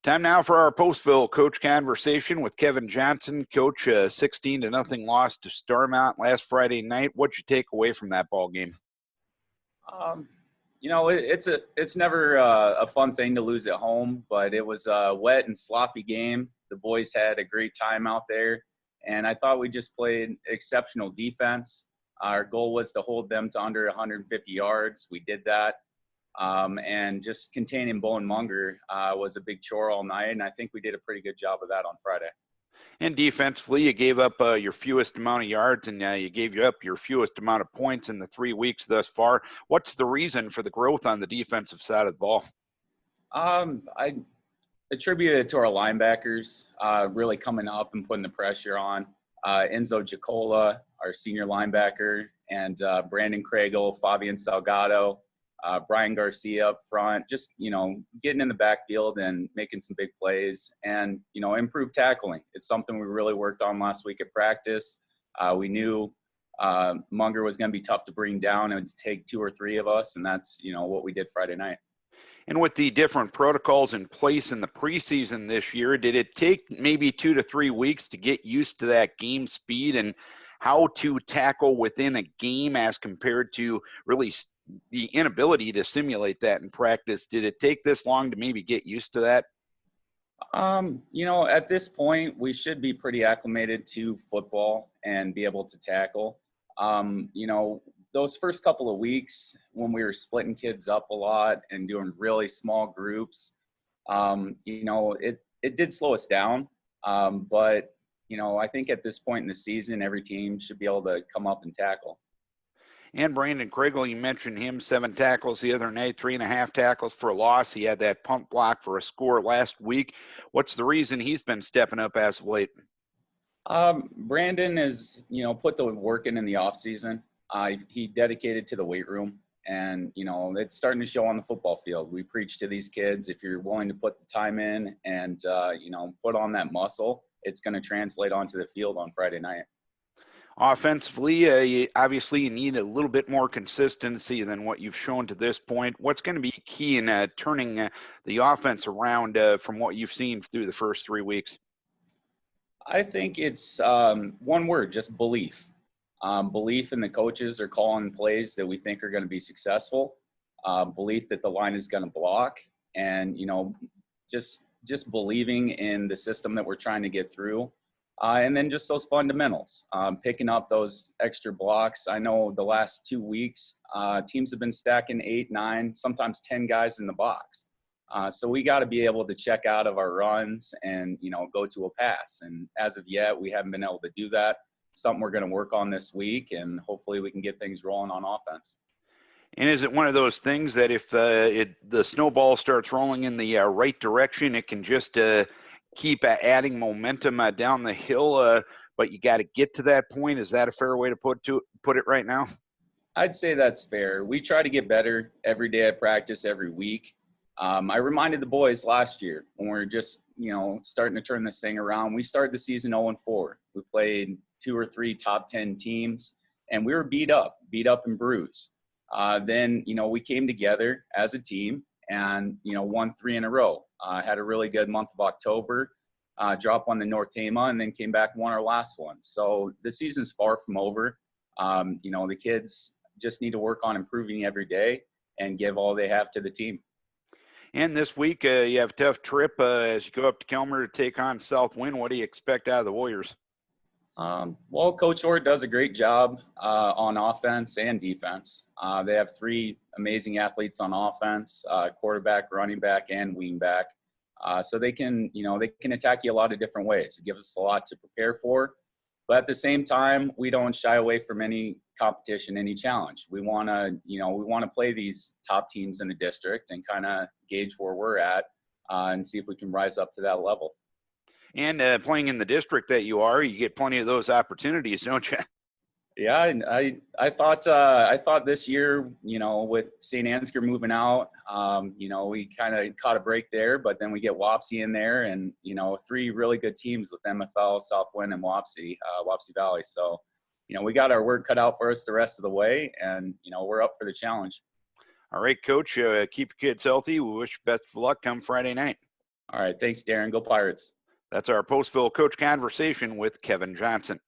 Time now for our Postville coach conversation with Kevin Johnson. Coach, 16-0 loss to Starmount last Friday night. What'd you take away from that ball game? Um, it's never a fun thing to lose at home, but it was a wet and sloppy game. The boys had a great time out there, and I thought we just played exceptional defense. Our goal was to hold them to under 150 yards. We did that. And just containing Bowen Munger was a big chore all night, and I think we did a pretty good job of that on Friday. And defensively, you gave up your fewest amount of yards, and you gave up your fewest amount of points in the 3 weeks thus far. What's the reason for the growth on the defensive side of the ball? I attribute it to our linebackers really coming up and putting the pressure on. Enzo Giacola, our senior linebacker, and Brandon Craigle, Fabian Salgado, Brian Garcia up front, just, getting in the backfield and making some big plays and, improved tackling. It's something we really worked on last week at practice. We knew Munger was going to be tough to bring down. It would take 2 or 3 of us, and that's, what we did Friday night. And with the different protocols in place in the preseason this year, did it take maybe 2 to 3 weeks to get used to that game speed and how to tackle within a game as compared to really the inability to simulate that in practice? Did it take this long to maybe get used to that? At this point, we should be pretty acclimated to football and be able to tackle. Those first couple of weeks when we were splitting kids up a lot and doing really small groups, it did slow us down. But I think at this point in the season, every team should be able to come up and tackle. And Brandon Craigle, you mentioned him, 7 tackles the other night, 3.5 tackles for a loss. He had that punt block for a score last week. What's the reason he's been stepping up as of late? Brandon is, put the work in the off season. He dedicated to the weight room, and, it's starting to show on the football field. We preach to these kids, if you're willing to put the time in and, put on that muscle, it's going to translate onto the field on Friday night. Offensively, you need a little bit more consistency than what you've shown to this point. What's going to be key in turning the offense around from what you've seen through the first 3 weeks? I think it's one word, just belief. Belief in the coaches are calling plays that we think are going to be successful. Belief that the line is going to block, and just believing in the system that we're trying to get through. And then just those fundamentals, picking up those extra blocks. I know the last 2 weeks, teams have been stacking 8, 9, sometimes 10 guys in the box. So we got to be able to check out of our runs and, go to a pass. And as of yet, we haven't been able to do that. Something we're going to work on this week, and hopefully we can get things rolling on offense. And is it one of those things that if the snowball starts rolling in the right direction, it can just keep adding momentum down the hill, but you got to get to that point? Is that a fair way to put it right now? I'd say that's fair. We try to get better every day at practice, every week. I reminded the boys last year when we were just, starting to turn this thing around. We started the season 0-4. We played 2 or 3 top 10 teams, and we were beat up and bruised. Then, we came together as a team and, won 3 in a row. Had a really good month of October, dropped on the North Tama, and then came back and won our last one. So the season's far from over. The kids just need to work on improving every day and give all they have to the team. And this week, you have a tough trip as you go up to Kelmer to take on Southwind. What do you expect out of the Warriors? Well, Coach Orr does a great job on offense and defense. They have 3 amazing athletes on offense, quarterback, running back, and wing back. So they can attack you a lot of different ways. It gives us a lot to prepare for. But at the same time, we don't shy away from any competition, any challenge. We want to play these top teams in the district and kind of gauge where we're at and see if we can rise up to that level. And playing in the district that you are, you get plenty of those opportunities, don't you? Yeah, I thought this year, with St. Ansgar moving out, we kind of caught a break there, but then we get Wapsie in there, and 3 really good teams with MFL, Southwind, and Wapsie Valley. So, we got our work cut out for us the rest of the way, and we're up for the challenge. All right, Coach. Keep your kids healthy. We wish you best of luck come Friday night. All right. Thanks, Darren. Go Pirates. That's our Postville coach conversation with Kevin Johnson.